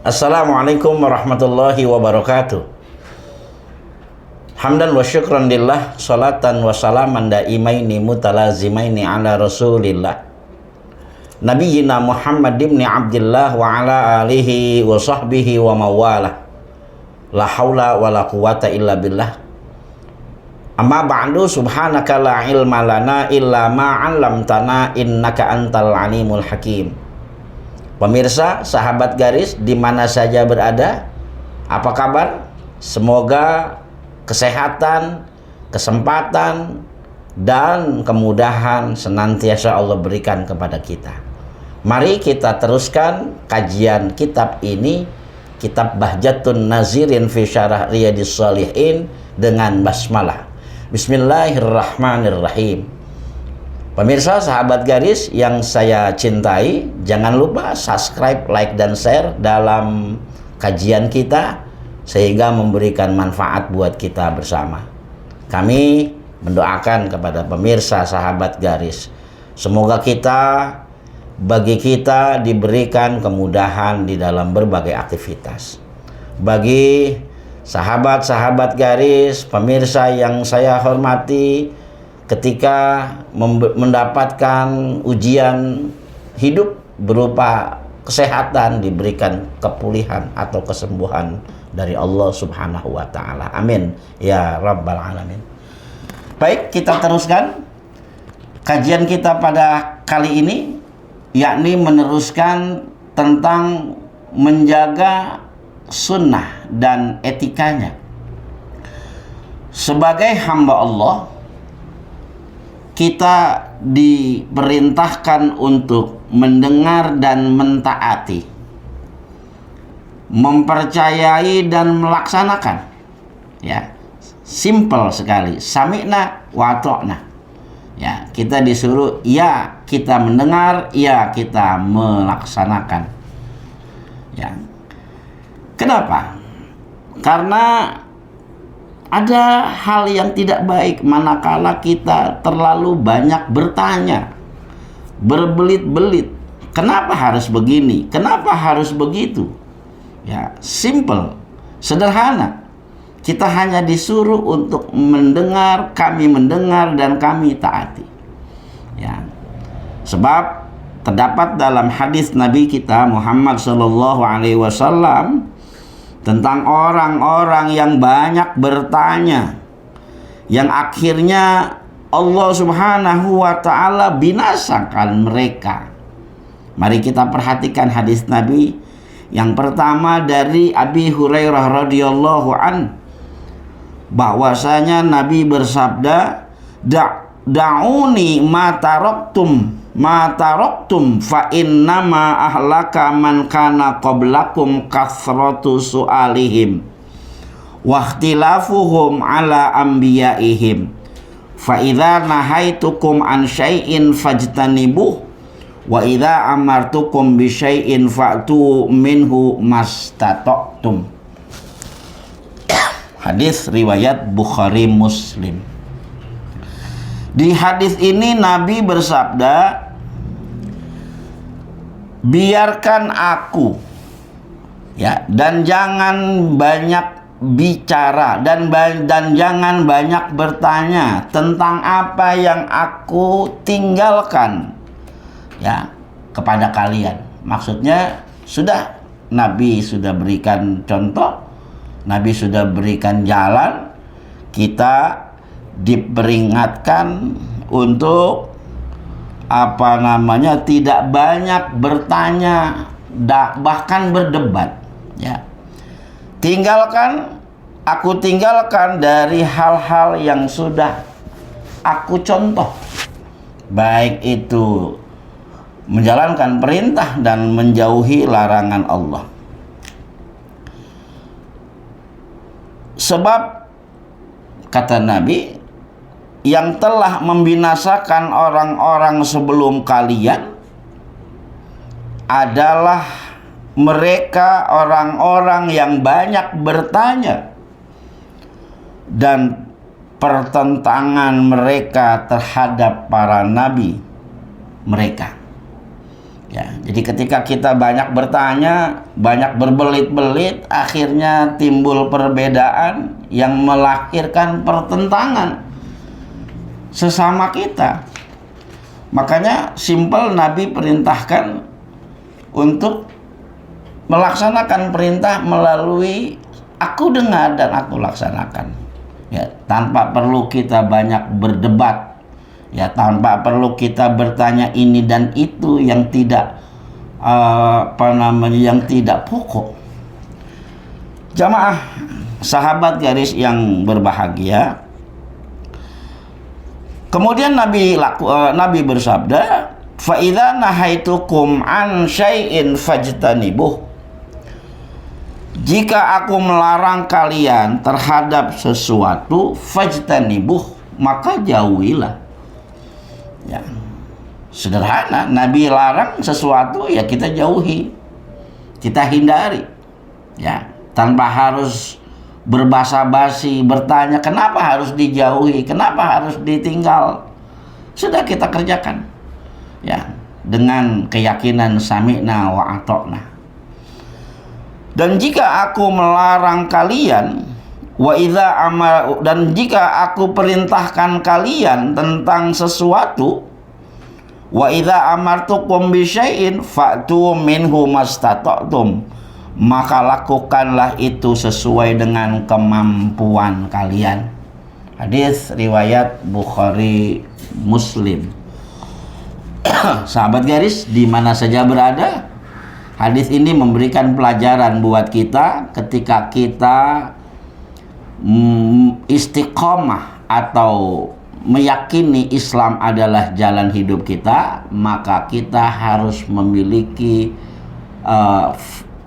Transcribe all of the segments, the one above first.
Assalamualaikum warahmatullahi wabarakatuh. Hamdan wa syukran lillah, salatan wa salaman daimaini mutalazimaini ala rasulillah Nabiyyina Muhammad ibn Abdillah wa ala alihi wa sahbihi wa mawalah. La hawla wa la quwata illa billah. Amma ba'du, subhanaka la ilma lana illa ma 'allamtana innaka antal alimul hakim. Pemirsa, sahabat garis di mana saja berada, apa kabar? Semoga kesehatan, kesempatan, dan kemudahan senantiasa Allah berikan kepada kita. Mari kita teruskan kajian kitab ini, kitab Bahjatun Nazirin fi Syarah Riyadhis Shalihin dengan basmalah. Bismillahirrahmanirrahim. Pemirsa, sahabat garis yang saya cintai, jangan lupa subscribe, like, dan share dalam kajian kita sehingga memberikan manfaat buat kita bersama. Kami mendoakan kepada pemirsa sahabat garis, semoga bagi kita diberikan kemudahan di dalam berbagai aktivitas. Bagi sahabat-sahabat garis, pemirsa yang saya hormati, ketika mendapatkan ujian hidup berupa kesehatan, diberikan kepulihan atau kesembuhan dari Allah Subhanahu wa Ta'ala. Amin ya Rabbal Alamin. Baik, kita teruskan kajian kita pada kali ini, yakni meneruskan tentang menjaga sunnah dan etikanya. Sebagai hamba Allah, kita diperintahkan untuk mendengar dan mentaati, mempercayai dan melaksanakan. Ya, simple sekali. Sami'na wa ata'na. Ya, kita disuruh ya kita mendengar, ya kita melaksanakan. Ya. Kenapa? Karena ada hal yang tidak baik manakala kita terlalu banyak bertanya, berbelit-belit. Kenapa harus begini? Kenapa harus begitu? Ya, simple, sederhana. Kita hanya disuruh untuk mendengar, kami mendengar dan kami taati. Ya. Sebab terdapat dalam hadis Nabi kita Muhammad SAW tentang orang-orang yang banyak bertanya, yang akhirnya Allah Subhanahu wa Ta'ala binasakan mereka. Mari kita perhatikan hadis Nabi. Yang pertama dari Abi Hurairah radhiyallahu an, bahwasanya Nabi bersabda, da'uni ma taraktum fa innama ahlaka man kana qablakum kathratu su'alihim wa ikhtilafuhum ala anbiya'ihim fa idza nahaitukum an syai'in fajtanibuh wa idza amartukum bi syai'in fa'tu minhu mastata'tum. Hadis riwayat Bukhari Muslim. Di hadis ini Nabi bersabda, biarkan aku, ya, dan jangan banyak bicara dan jangan banyak bertanya tentang apa yang aku tinggalkan, ya, kepada kalian. Maksudnya sudah Nabi sudah berikan contoh, Nabi sudah berikan jalan, kita diperingatkan untuk tidak banyak bertanya, bahkan berdebat. Ya, aku tinggalkan dari hal-hal yang sudah aku contoh, baik itu menjalankan perintah dan menjauhi larangan Allah. Sebab kata Nabi, yang telah membinasakan orang-orang sebelum kalian adalah mereka orang-orang yang banyak bertanya dan pertentangan mereka terhadap para nabi mereka. Ya, jadi ketika kita banyak bertanya, banyak berbelit-belit, akhirnya timbul perbedaan yang melahirkan pertentangan sesama kita. Makanya simpel, Nabi perintahkan untuk melaksanakan perintah melalui aku dengar dan aku laksanakan. Ya, tanpa perlu kita banyak berdebat. Ya, tanpa perlu kita bertanya ini dan itu yang tidak yang tidak pokok. Jamaah sahabat garis yang berbahagia. Kemudian Nabi bersabda, fa idza nahaitukum an syai'in fajtanibuh. Jika aku melarang kalian terhadap sesuatu, fajtanibuh, maka jauhilah. Ya, sederhana, Nabi larang sesuatu, ya kita jauhi, kita hindari, ya, tanpa harus berbasa-basi bertanya kenapa harus dijauhi, kenapa harus ditinggal. Sudah kita kerjakan, ya, dengan keyakinan sami'na wa ata'na. Dan jika aku melarang kalian, dan jika aku perintahkan kalian tentang sesuatu, wa idza amartukum bi syai'in fa'tu minhu mastata'tum, maka lakukanlah itu sesuai dengan kemampuan kalian. Hadis riwayat Bukhari Muslim. Sahabat garis di mana saja berada, hadis ini memberikan pelajaran buat kita ketika kita istiqomah atau meyakini Islam adalah jalan hidup kita, maka kita harus memiliki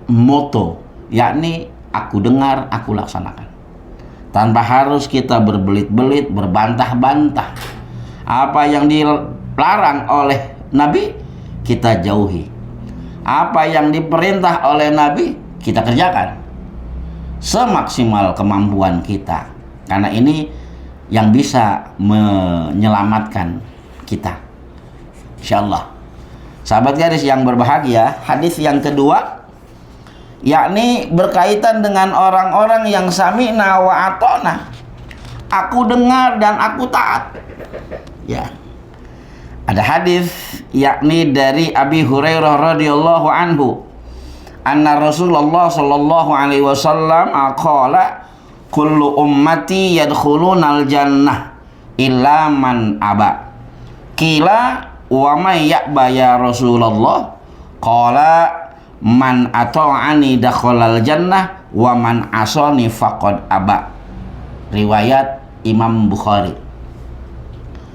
moto, yakni aku dengar, aku laksanakan. Tanpa harus kita berbelit-belit, berbantah-bantah. Apa yang dilarang oleh Nabi, kita jauhi. Apa yang diperintah oleh Nabi, kita kerjakan semaksimal kemampuan kita, karena ini yang bisa menyelamatkan kita, insyaallah. Sahabat garis yang berbahagia, hadis yang kedua yakni berkaitan dengan orang-orang yang sami'na wa ata'na, aku dengar dan aku taat. Ya, ada hadis yakni dari Abi Hurairah radhiyallahu anhu, anna Rasulullah sallallahu alaihi wasallam qala kullu ummati yadkhulunal jannah illa man aba. Qila wa may ya'ba ya Rasulullah? Qala man ata'ani dakhalal jannah wa man asani faqad aba. Riwayat Imam Bukhari.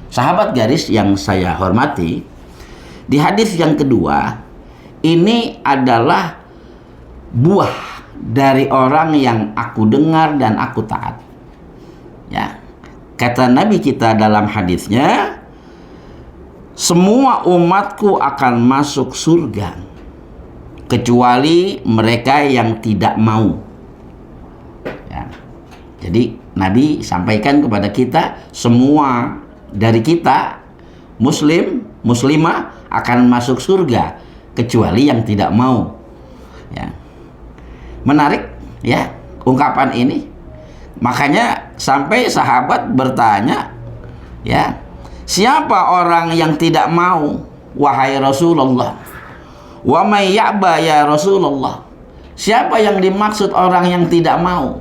Sahabat garis yang saya hormati, di hadis yang kedua ini adalah buah dari orang yang aku dengar dan aku taat. Ya, kata Nabi kita dalam hadisnya, semua umatku akan masuk surga kecuali mereka yang tidak mau. Ya, jadi Nabi sampaikan kepada kita, semua dari kita muslim, muslimah akan masuk surga kecuali yang tidak mau. Ya, menarik ya ungkapan ini. Makanya sampai sahabat bertanya, ya, siapa orang yang tidak mau wahai Rasulullah? Wa may ya'ba ya Rasulullah? Siapa yang dimaksud orang yang tidak mau?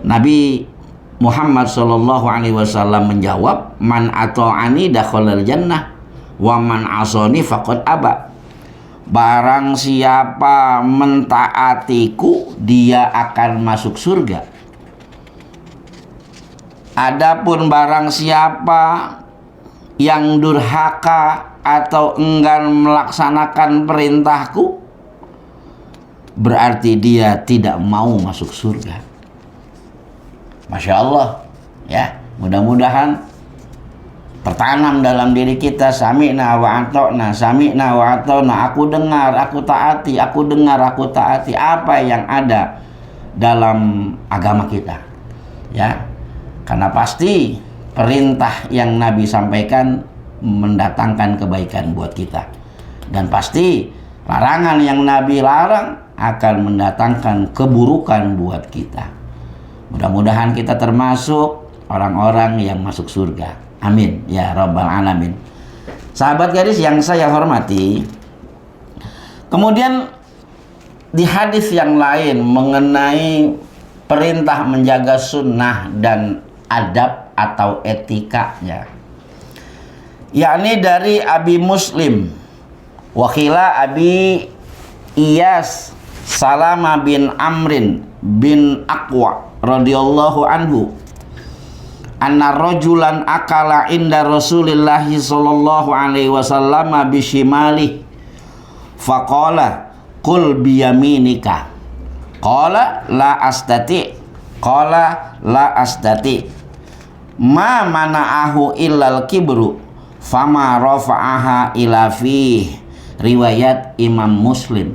Nabi Muhammad sallallahu alaihi wasallam menjawab, man ata'ani dakhalal jannah wa man asani faqad aba. Barang siapa mentaatiku, dia akan masuk surga. Adapun barang siapa yang durhaka atau enggan melaksanakan perintahku, berarti dia tidak mau masuk surga. Masya Allah, ya, mudah-mudahan tertanam dalam diri kita sami'na wa ata'na, sami'na wa ata'na, aku dengar, aku taati, aku dengar, aku taati apa yang ada dalam agama kita. Ya, karena pasti perintah yang Nabi sampaikan mendatangkan kebaikan buat kita. Dan pasti larangan yang Nabi larang akan mendatangkan keburukan buat kita. Mudah-mudahan kita termasuk orang-orang yang masuk surga. Amin ya rabbal alamin. Sahabat gadis yang saya hormati, kemudian di hadis yang lain mengenai perintah menjaga sunnah dan adab atau etikanya, yakni dari Abi Muslim wakila Abi Iyas Salama bin Amrin bin Aqwa radhiyallahu anhu, anna rajulan akala inda Rasulillahi sallallahu alaihi wasallam bishimali faqala qul biyaminika qala la astati qala la astati ma mana'ahu illal kibru fama rafa'aha ila fih, riwayat Imam Muslim.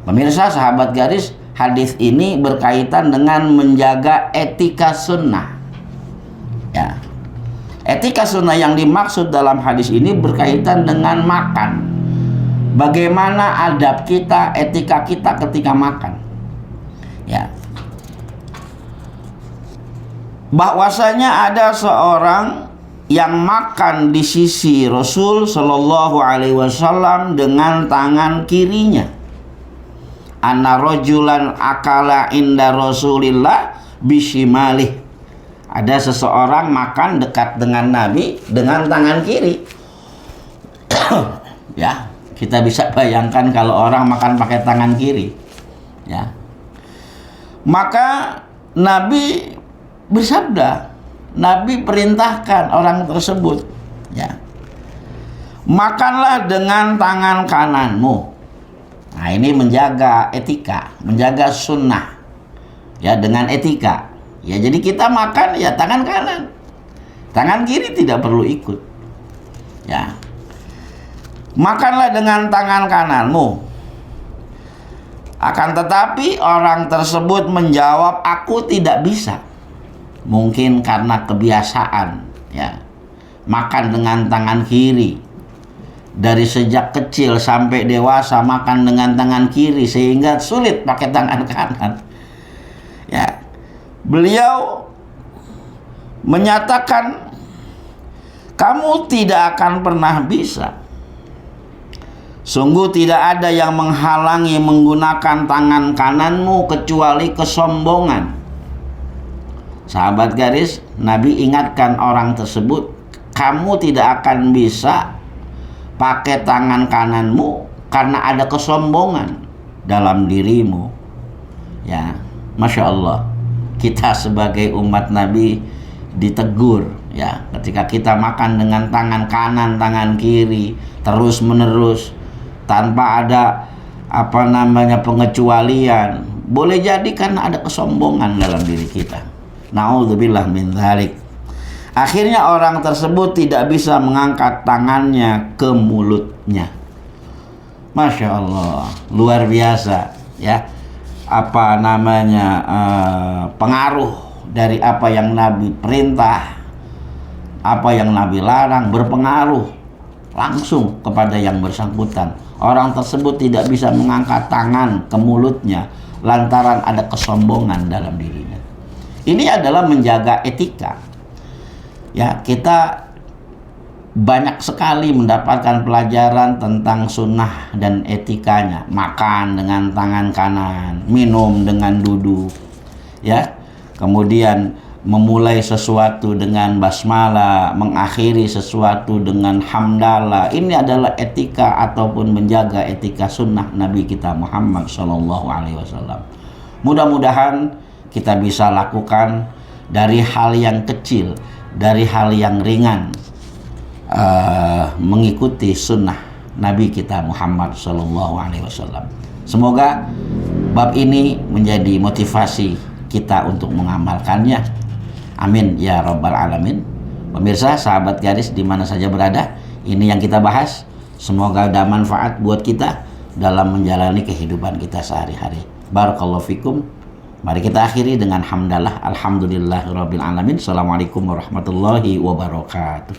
Pemirsa sahabat garis, hadis ini berkaitan dengan menjaga etika sunnah. Ya. Etika sunnah yang dimaksud dalam hadis ini berkaitan dengan makan. Bagaimana adab kita, etika kita ketika makan. Ya. Bahwasanya ada seorang yang makan di sisi Rasul Shallallahu Alaihi Wasallam dengan tangan kirinya. Anna rajulan akala inda Rasulillah bishimalih. Ada seseorang makan dekat dengan Nabi dengan tangan kiri. Ya, kita bisa bayangkan kalau orang makan pakai tangan kiri. Ya. Maka Nabi bersabda, Nabi perintahkan orang tersebut, ya, makanlah dengan tangan kananmu. Nah, ini menjaga etika, menjaga sunnah, ya, dengan etika. Ya, jadi kita makan ya tangan kanan, tangan kiri tidak perlu ikut. Ya, makanlah dengan tangan kananmu. Akan tetapi orang tersebut menjawab, aku tidak bisa. Mungkin karena kebiasaan, ya, makan dengan tangan kiri. Dari sejak kecil sampai dewasa makan dengan tangan kiri sehingga sulit pakai tangan kanan. Ya, beliau menyatakan, kamu tidak akan pernah bisa. Sungguh tidak ada yang menghalangi menggunakan tangan kananmu kecuali kesombongan. Sahabat garis, Nabi ingatkan orang tersebut, kamu tidak akan bisa pakai tangan kananmu karena ada kesombongan dalam dirimu. Ya, Masya Allah, kita sebagai umat Nabi ditegur, ya, ketika kita makan dengan tangan kanan, tangan kiri terus menerus tanpa ada pengecualian. Boleh jadi karena ada kesombongan dalam diri kita. Na'udzubillah min dzalik. Akhirnya orang tersebut tidak bisa mengangkat tangannya ke mulutnya. Masya Allah, luar biasa, ya. Pengaruh dari apa yang Nabi perintah, apa yang Nabi larang berpengaruh langsung kepada yang bersangkutan. Orang tersebut tidak bisa mengangkat tangan ke mulutnya lantaran ada kesombongan dalam dirinya. Ini adalah menjaga etika. Ya, kita banyak sekali mendapatkan pelajaran tentang sunnah dan etikanya. Makan dengan tangan kanan, minum dengan duduk, ya. Kemudian memulai sesuatu dengan basmalah, mengakhiri sesuatu dengan hamdalah. Ini adalah etika ataupun menjaga etika sunnah Nabi kita Muhammad SAW. Mudah-mudahan kita bisa lakukan dari hal yang kecil, dari hal yang ringan, mengikuti sunnah Nabi kita Muhammad SAW. Semoga bab ini menjadi motivasi kita untuk mengamalkannya. Amin ya rabbal alamin. Pemirsa, sahabat garis di mana saja berada, ini yang kita bahas. Semoga ada manfaat buat kita dalam menjalani kehidupan kita sehari-hari. Barakallahu fikum. Mari kita akhiri dengan hamdalah. Alhamdulillahirabbil alamin. Assalamualaikum warahmatullahi wabarakatuh.